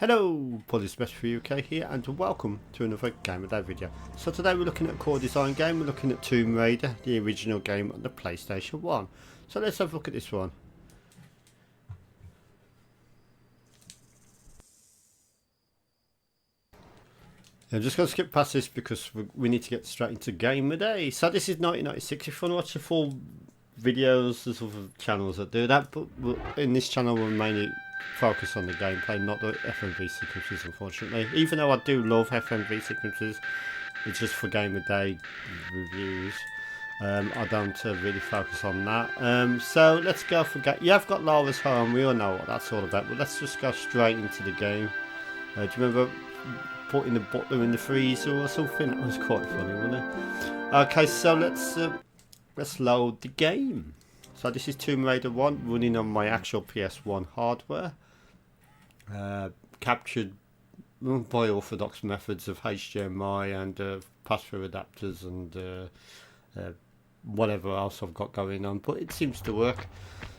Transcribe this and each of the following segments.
Hello, Police Best for UK here, and welcome to another Game of Day video. So today we're looking at a core design game. We're looking at Tomb Raider, the original game on the PlayStation 1. So let's have a look at this one. I'm just going to skip past this because we need to get straight into Game of Day. So this is 1996. If you want to watch the full videos, there's other channels that do that, but in this channel we'll mainly focus on the gameplay, not the FMV sequences, unfortunately. Even though I do love FMV sequences, it's just for Game of Day reviews. I don't really focus on that. So let's go for you have got Lara's home. We all know what that's all about, but let's just go straight into the game. Do you remember putting the butler in the freezer or something? That was quite funny, wasn't it? Okay, so let's load the game. So this is Tomb Raider 1 running on my actual PS1 hardware. Captured by orthodox methods of HDMI and pass-through adapters and whatever else I've got going on, but it seems to work.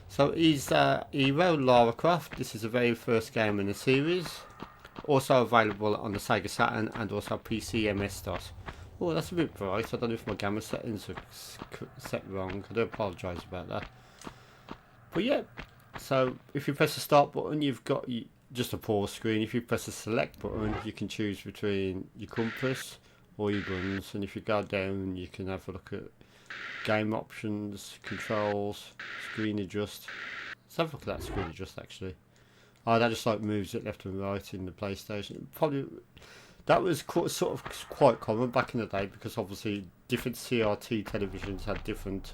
So he's hero Lara Croft. This is the very first game in the series. Also available on the Sega Saturn and also PC MS-DOS. Oh, that's a bit bright. I don't know if my gamma settings are set wrong. I do apologise about that. But yeah, so if you press the start button, you've got just a pause screen. If you press the select button, you can choose between your compass or your guns. And if you go down, you can have a look at game options, controls, screen adjust. Let's have a look at that screen adjust actually. Oh, that just like moves it left and right in the PlayStation. Probably that was sort of quite common back in the day because obviously different CRT televisions had different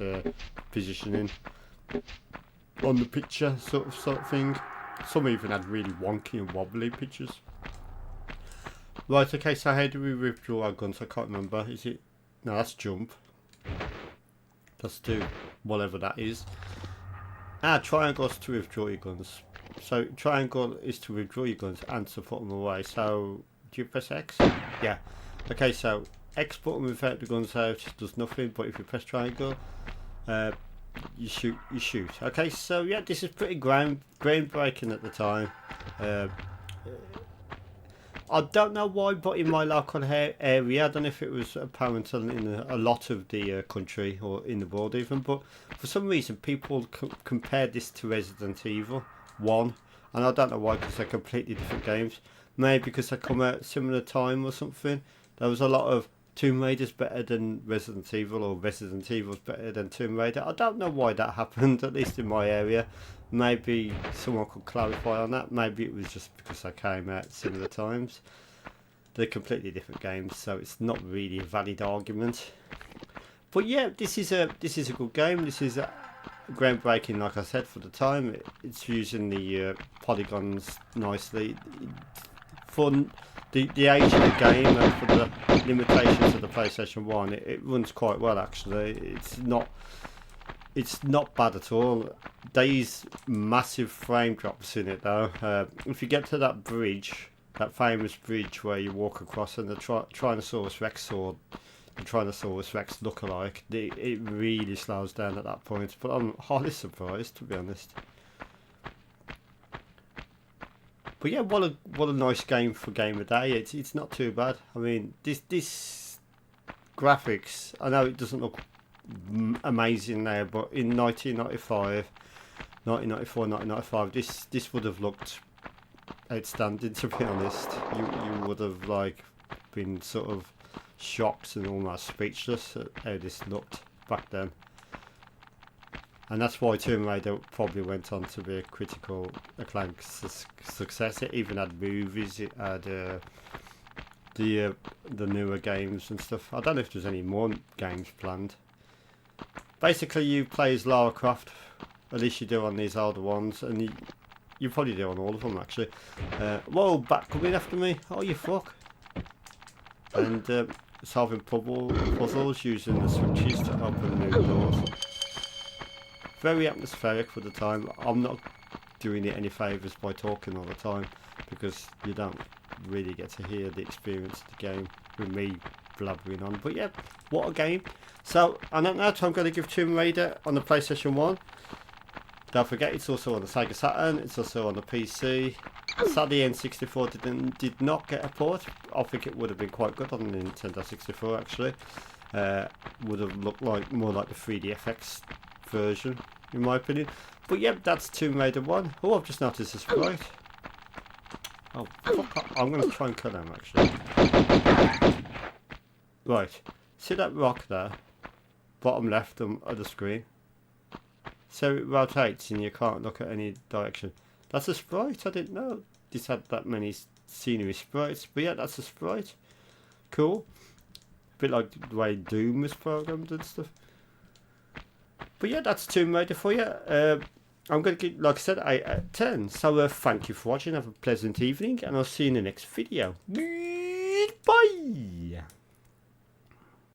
positioning on the picture, sort of thing. Some even had really wonky and wobbly pictures. Right, okay, so how do we withdraw our guns? I can't remember. Is it? No, that's jump. Let's do whatever that is. Triangles to withdraw your guns. So triangle is to withdraw your guns and to put them away. So do you press X? Yeah. Okay, so X button without the guns out does nothing, but if you press triangle, you shoot. Okay, so yeah, this is pretty groundbreaking at the time. I don't know why, but in my local area, I don't know if it was apparent in a lot of the country or in the world even, but for some reason people compared this to Resident Evil 1, and I don't know why, because they're completely different games. Maybe because they come out similar time or something. There was a lot of Tomb Raider's better than Resident Evil, or Resident Evil's better than Tomb Raider. I don't know why that happened, at least in my area. Maybe someone could clarify on that. Maybe it was just because they came out at similar times. They're completely different games, so it's not really a valid argument. But yeah, this is a good game. This is groundbreaking, like I said, for the time. It's using the polygons nicely for the age of the game and for the limitations of the PlayStation 1. It runs quite well actually. It's not bad at all. These massive frame drops in it though. If you get to that bridge, that famous bridge where you walk across and the Tyrannosaurus Rex or the Tyrannosaurus Rex look-alike, it really slows down at that point. But I'm hardly surprised, to be honest. But yeah, what a nice game for Game of Day. It's not too bad. I mean, this graphics, I know it doesn't look amazing now, but in 1994, 1995, this would have looked outstanding, to be honest. You would have like been sort of shocked and almost speechless at how this looked back then. And that's why Tomb Raider probably went on to be a critical acclaimed success. It even had movies, it had the newer games and stuff. I don't know if there's any more games planned. Basically, you play as Lara Croft, at least you do on these older ones, and you probably do on all of them actually. Whoa, bat coming after me! Oh, you fuck! And solving puzzles using the switches to open new doors. Very atmospheric for the time. I'm not doing it any favours by talking all the time because you don't really get to hear the experience of the game with me blabbering on. But yeah, what a game. So on that note, I'm going to give Tomb Raider on the PlayStation 1. Don't forget, it's also on the Sega Saturn, it's also on the PC, Sadly, N64 did not get a port. I think it would have been quite good on the Nintendo 64 actually. Would have looked like more like the 3DFX version, in my opinion. But yep, that's Tomb Raider 1. Oh, I've just noticed this sprite. Oh, fuck, I'm going to try and kill him actually. Right, see that rock there? Bottom left of the screen. So it rotates and you can't look at any direction. That's a sprite, I didn't know this had that many scenery sprites. But yeah, that's a sprite. Cool. A bit like the way Doom was programmed and stuff. But yeah, that's Tomb Raider for you. I'm going to give, like I said, 8 out of 10. So thank you for watching. Have a pleasant evening and I'll see you in the next video. Goodbye.